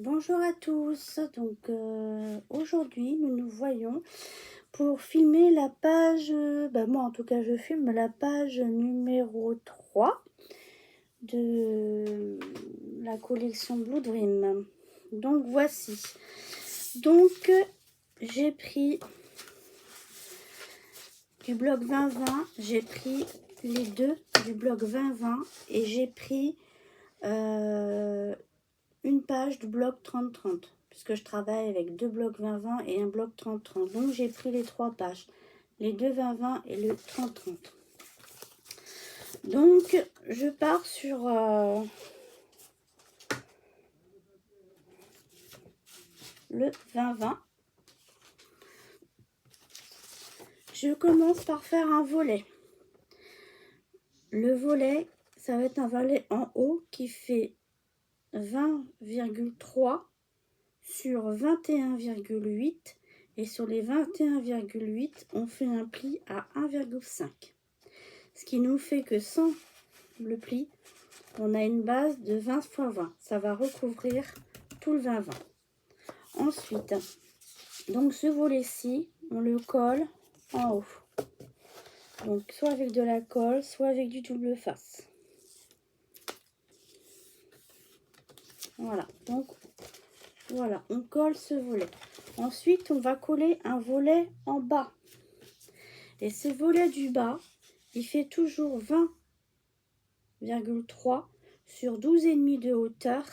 Bonjour à tous, donc aujourd'hui nous nous voyons pour filmer la page, moi en tout cas je filme la page numéro 3 de la collection Blue Dream. Donc voici, donc j'ai pris du bloc 20-20, j'ai pris les deux du bloc 20-20 et j'ai pris une page du bloc 30-30 puisque je travaille avec deux blocs 20-20 et un bloc 30-30. Donc j'ai pris les trois pages, les deux 20-20 et le 30-30. Donc je pars sur le 20-20. Je commence par faire un volet. Le volet, ça va être un volet en haut qui fait 20,3 sur 21,8 et sur les 21,8 on fait un pli à 1,5, ce qui nous fait que sans le pli on a une base de 20 x 20, ça va recouvrir tout le 20-20. Ensuite, donc ce volet-ci on le colle en haut, donc soit avec de la colle, soit avec du double face. Voilà, donc voilà, on colle ce volet. Ensuite, on va coller un volet en bas. Et ce volet du bas, il fait toujours 20,3 sur 12,5 de hauteur.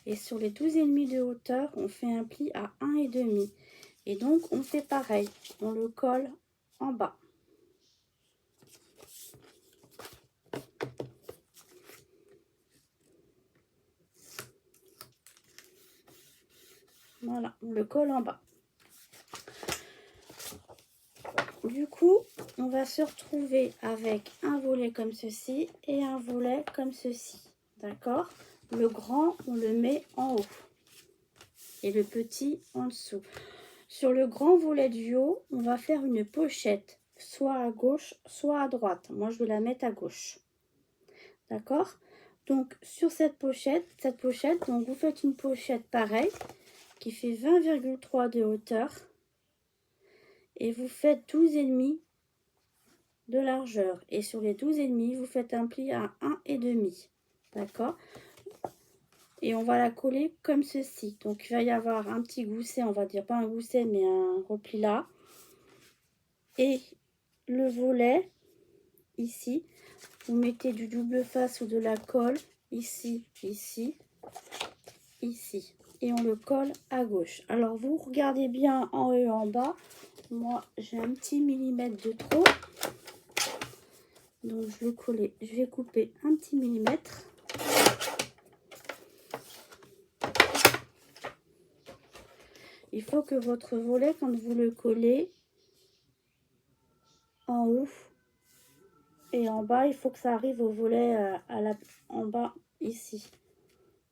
Et sur les 12,5 de hauteur, on fait un pli à 1,5. Et donc, on fait pareil. On le colle en bas. Voilà, on le colle en bas. Du coup, on va se retrouver avec un volet comme ceci et un volet comme ceci. D'accord? Le grand, on le met en haut et le petit en dessous. Sur le grand volet du haut, on va faire une pochette, soit à gauche, soit à droite. Moi, je vais la mettre à gauche. D'accord? Donc, sur cette pochette, donc vous faites une pochette pareille qui fait 20,3 de hauteur et vous faites 12,5 de largeur. Et sur les 12,5, vous faites un pli à 1,5. D'accord? Et on va la coller comme ceci. Donc, il va y avoir un petit gousset, on va dire pas un gousset, mais un repli là. Et le volet, ici, vous mettez du double face ou de la colle, ici, ici, ici. Et on le colle à gauche. Alors, vous regardez bien en haut et en bas. Moi, j'ai un petit millimètre de trop. Donc, je vais couper un petit millimètre. Il faut que votre volet, quand vous le collez en haut et en bas, il faut que ça arrive au volet en bas ici.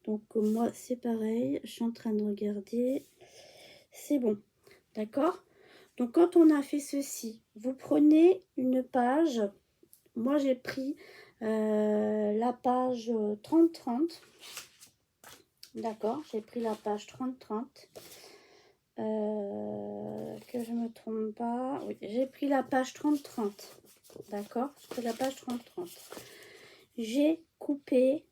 Donc moi c'est pareil, je suis en train de regarder, c'est bon, d'accord? Donc quand on a fait ceci, vous prenez une page, moi j'ai pris la page 30-30, d'accord? J'ai pris la page 30-30. Que je me trompe pas, oui, j'ai pris la page 30-30, d'accord, j'ai pris la page 30-30, j'ai coupé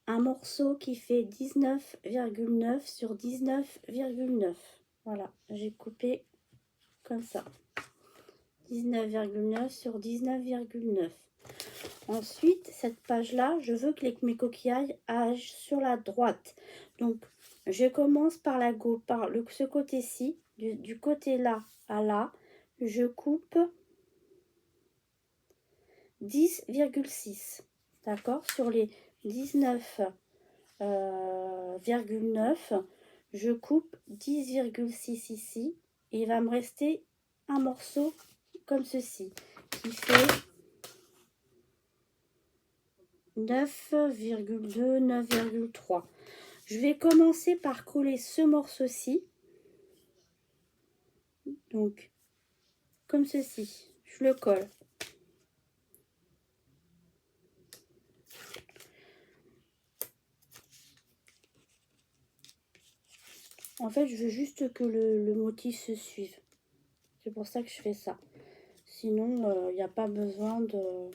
un morceau qui fait 19,9 sur 19,9, voilà, j'ai coupé comme ça, 19,9 sur 19,9. Ensuite, cette page là, je veux que mes coquillages aillent sur la droite, donc je commence par la gauche, ce côté-ci, du côté là à là, je coupe 10,6, d'accord? Sur les 19,9, je coupe 10,6 ici, et il va me rester un morceau comme ceci, qui fait 9,2, 9,3. Je vais commencer par coller ce morceau-ci, donc comme ceci, je le colle. En fait, je veux juste que le motif se suive. C'est pour ça que je fais ça. Sinon, il n'y a pas besoin de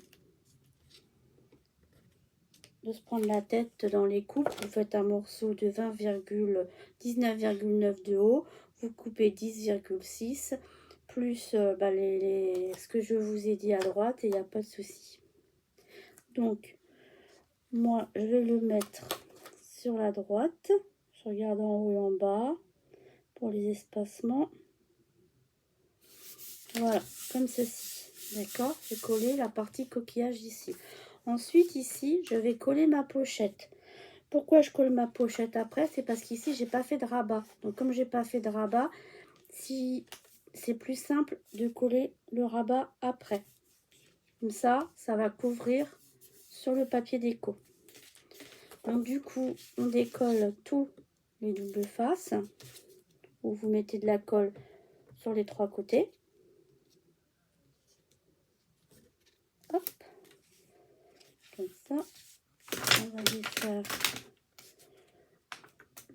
se prendre la tête dans les coupes. Vous faites un morceau de 19,9 de haut. Vous coupez 10,6 plus ce que je vous ai dit à droite et il n'y a pas de souci. Donc, moi, je vais le mettre sur la droite. Je regarde en haut et en bas pour les espacements. Voilà, comme ceci. D'accord? J'ai collé la partie coquillage ici. Ensuite, ici, je vais coller ma pochette. Pourquoi je colle ma pochette après? C'est parce qu'ici, j'ai pas fait de rabat. Donc, comme j'ai pas fait de rabat, si c'est plus simple de coller le rabat après. Comme ça, ça va couvrir sur le papier déco. Donc, du coup, on décolle tous les doubles faces. Où vous mettez de la colle sur les 3 côtés. Hop. Comme ça. On va défaire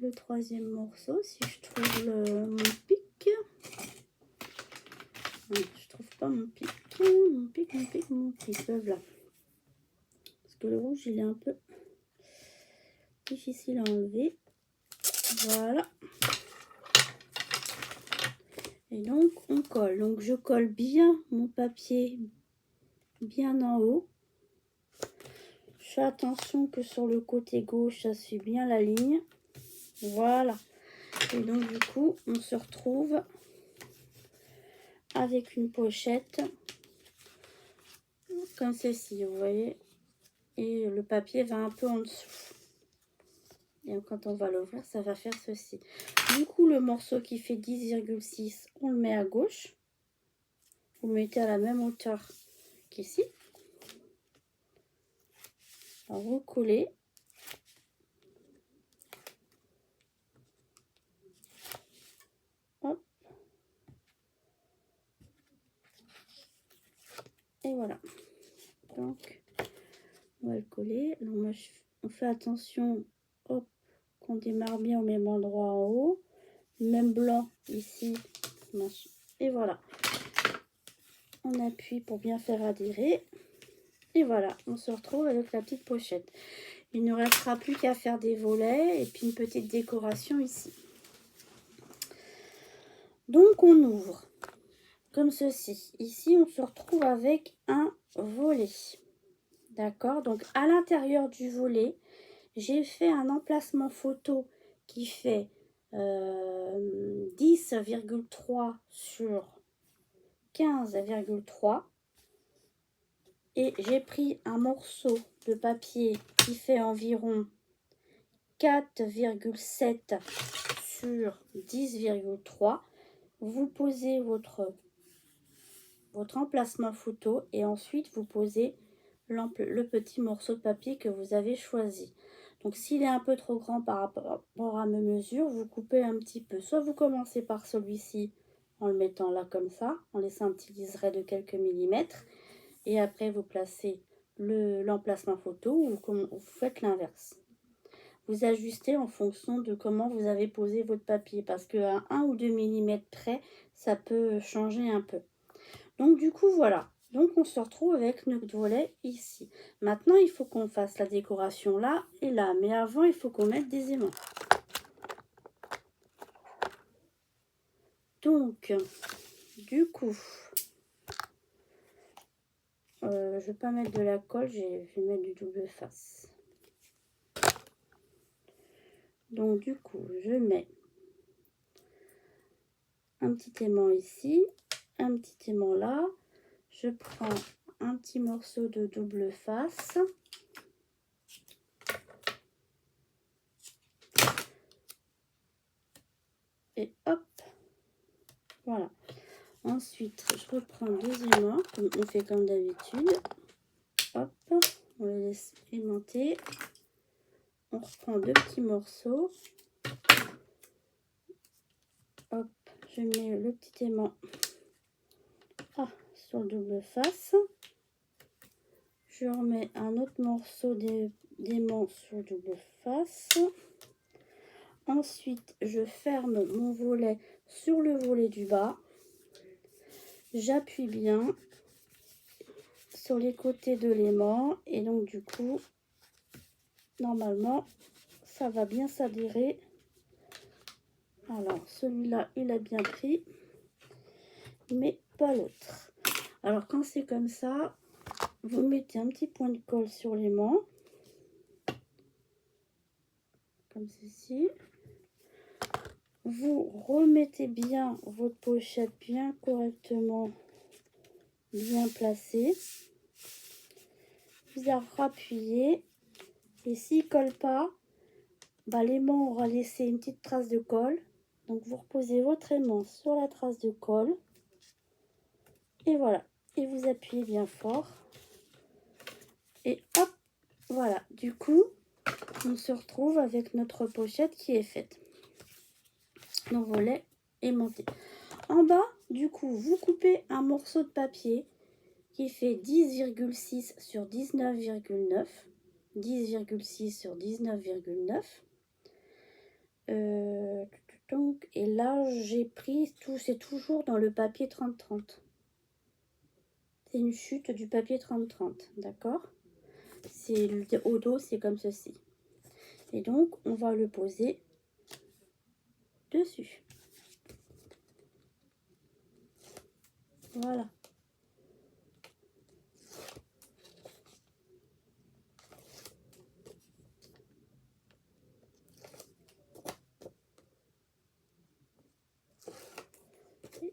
le 3e morceau si je trouve mon pic. Non, je trouve pas mon pic. Mon pic. Voilà. Parce que le rouge, il est un peu difficile à enlever. Voilà. Et donc, on colle. Donc, je colle bien mon papier bien en haut. Je fais attention que sur le côté gauche, ça suit bien la ligne. Voilà. Et donc, du coup, on se retrouve avec une pochette comme ceci, vous voyez. Et le papier va un peu en dessous. Et quand on va l'ouvrir, ça va faire ceci. Du coup, le morceau qui fait 10,6, on le met à gauche. Vous le mettez à la même hauteur qu'ici. Vous collez. Hop. Et voilà. Donc, on va le coller. Alors moi, on fait attention, hop, qu'on démarre bien au même endroit en haut. Même blanc ici. Et voilà. On appuie pour bien faire adhérer. Et voilà, on se retrouve avec la petite pochette. Il ne restera plus qu'à faire des volets et puis une petite décoration ici. Donc, on ouvre comme ceci. Ici, on se retrouve avec un volet. D'accord? Donc, à l'intérieur du volet, j'ai fait un emplacement photo qui fait 10,3 sur 15,3. Et j'ai pris un morceau de papier qui fait environ 4,7 sur 10,3. Vous posez votre emplacement photo et ensuite vous posez le petit morceau de papier que vous avez choisi. Donc s'il est un peu trop grand par rapport à mes mesures, vous coupez un petit peu. Soit vous commencez par celui-ci en le mettant là comme ça, en laissant un petit liseré de quelques millimètres. Et après, vous placez l'emplacement photo ou vous faites l'inverse. Vous ajustez en fonction de comment vous avez posé votre papier. Parce qu'à 1 ou 2 mm près, ça peut changer un peu. Donc, du coup, voilà. Donc, on se retrouve avec notre volet ici. Maintenant, il faut qu'on fasse la décoration là et là. Mais avant, il faut qu'on mette des aimants. Donc, du coup... je ne vais pas mettre de la colle, je vais mettre du double face. Donc du coup, je mets un petit aimant ici, un petit aimant là. Je prends un petit morceau de double face. Et hop, voilà. Ensuite, je reprends deux aimants, comme on fait comme d'habitude. Hop, on les laisse aimanter. On reprend deux petits morceaux. Hop, je mets le petit aimant sur le double face. Je remets un autre morceau d'aimant sur le double face. Ensuite, je ferme mon volet sur le volet du bas. J'appuie bien sur les côtés de l'aimant et donc du coup, normalement, ça va bien s'adhérer. Alors, celui-là, il a bien pris, mais pas l'autre. Alors, quand c'est comme ça, vous mettez un petit point de colle sur l'aimant, comme ceci. Vous remettez bien votre pochette bien correctement, bien placée. Vous rappuyez et s'il ne colle pas, bah, l'aimant aura laissé une petite trace de colle. Donc vous reposez votre aimant sur la trace de colle et voilà, et vous appuyez bien fort et hop, voilà, du coup on se retrouve avec notre pochette qui est faite. Nos volets aimantés. En bas, du coup, vous coupez un morceau de papier qui fait 10,6 sur 19,9. 10,6 sur 19,9. Donc, et là, j'ai pris tout, c'est toujours dans le papier 30-30. C'est une chute du papier 30-30, d'accord? C'est au dos, c'est comme ceci. Et donc, on va le poser dessus. Voilà.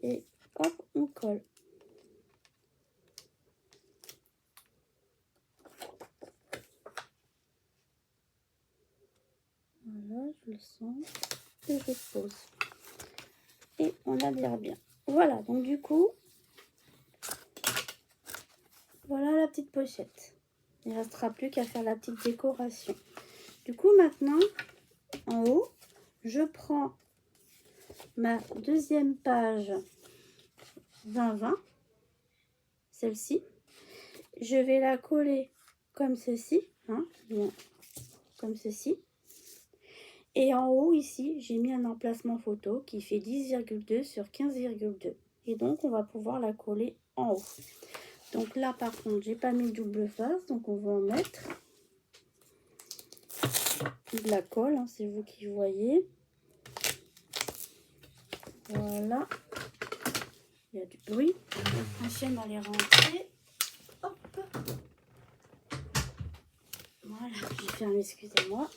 Et hop, on colle. Voilà, je le sens. Et je pose. Et on adhère bien. Voilà, donc du coup, voilà la petite pochette. Il ne restera plus qu'à faire la petite décoration. Du coup, maintenant, en haut, je prends ma deuxième page 20-20, celle-ci. Je vais la coller comme ceci, hein, bien, comme ceci. Et en haut, ici, j'ai mis un emplacement photo qui fait 10,2 sur 15,2. Et donc, on va pouvoir la coller en haut. Donc là, par contre, j'ai pas mis le double face, donc on va en mettre de la colle, hein, c'est vous qui voyez. Voilà. Il y a du bruit. La chaîne, elle est rentrée. Hop. Voilà, j'ai fermé, excusez-moi.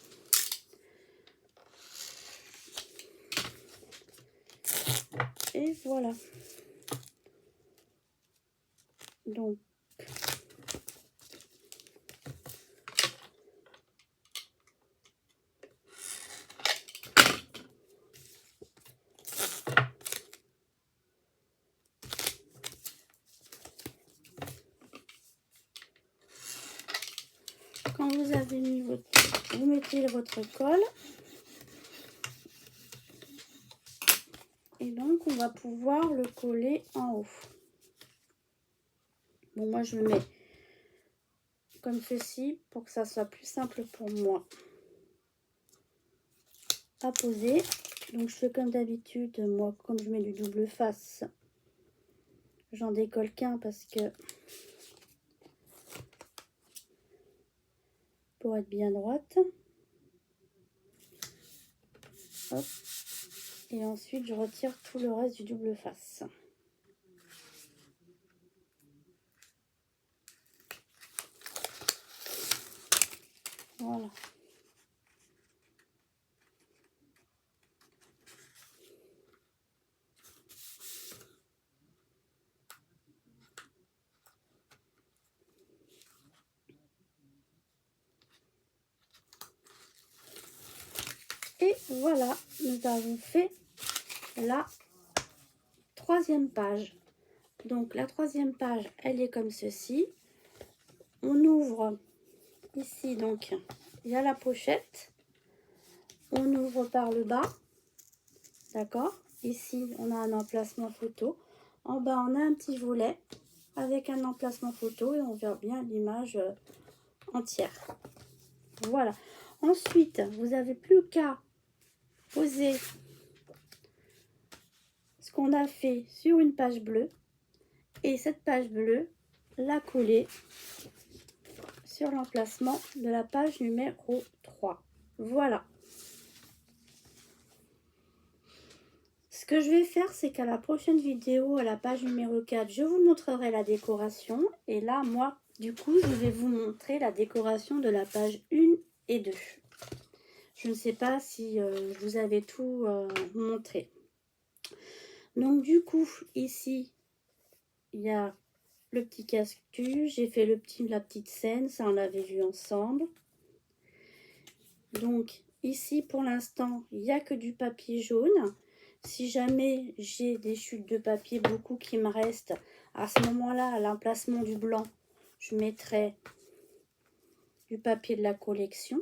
Et voilà. Donc, quand vous avez mis votre... Vous mettez votre colle. Et donc, on va pouvoir le coller en haut. Bon, moi, je le mets comme ceci pour que ça soit plus simple pour moi à poser. Donc, je fais comme d'habitude. Moi, comme je mets du double face, j'en décolle qu'un parce que pour être bien droite. Hop. Et ensuite, je retire tout le reste du double face. Voilà. Et voilà, nous avons fait la troisième page. Donc la troisième page, elle est comme ceci. On ouvre ici, donc il y a la pochette. On ouvre par le bas. D'accord? Ici, on a un emplacement photo. En bas, on a un petit volet avec un emplacement photo et on verra bien l'image entière. Voilà. Ensuite, vous n'avez plus qu'à poser ce qu'on a fait sur une page bleue et cette page bleue, la coller sur l'emplacement de la page numéro 3. Voilà. Ce que je vais faire, c'est qu'à la prochaine vidéo, à la page numéro 4, je vous montrerai la décoration. Et là, moi, du coup, je vais vous montrer la décoration de la page 1 et 2. Je ne sais pas si je vous avais tout montré. Donc, du coup, ici, il y a le petit casque-tu. J'ai fait la petite scène, ça, on l'avait vu ensemble. Donc, ici, pour l'instant, il n'y a que du papier jaune. Si jamais j'ai des chutes de papier, beaucoup qui me restent, à ce moment-là, à l'emplacement du blanc, je mettrai du papier de la collection.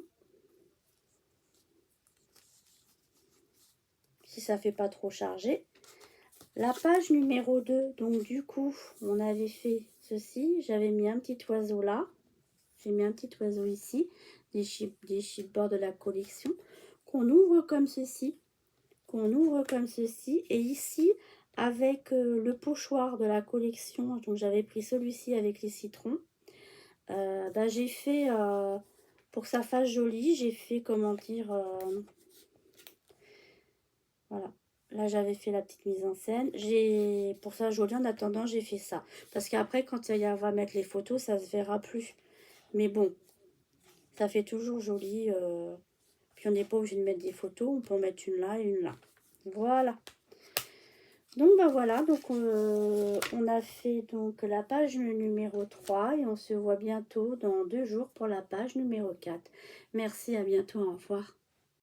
Si ça ne fait pas trop chargé. La page numéro 2, donc du coup, on avait fait ceci. J'avais mis un petit oiseau là. J'ai mis un petit oiseau ici. Des chipboards de la collection. Qu'on ouvre comme ceci. Et ici avec le pochoir de la collection, donc j'avais pris celui-ci avec les citrons, j'ai fait pour que ça fasse joli, j'ai fait comment dire, voilà, là j'avais fait la petite mise en scène, pour ça joli, en attendant j'ai fait ça, parce qu'après quand on va mettre les photos ça se verra plus, mais bon ça fait toujours joli, puis on n'est pas obligé de mettre des photos, on peut en mettre une là et une là, voilà. Donc voilà, donc on a fait donc la page numéro 3 et on se voit bientôt dans 2 jours pour la page numéro 4. Merci, à bientôt, au revoir.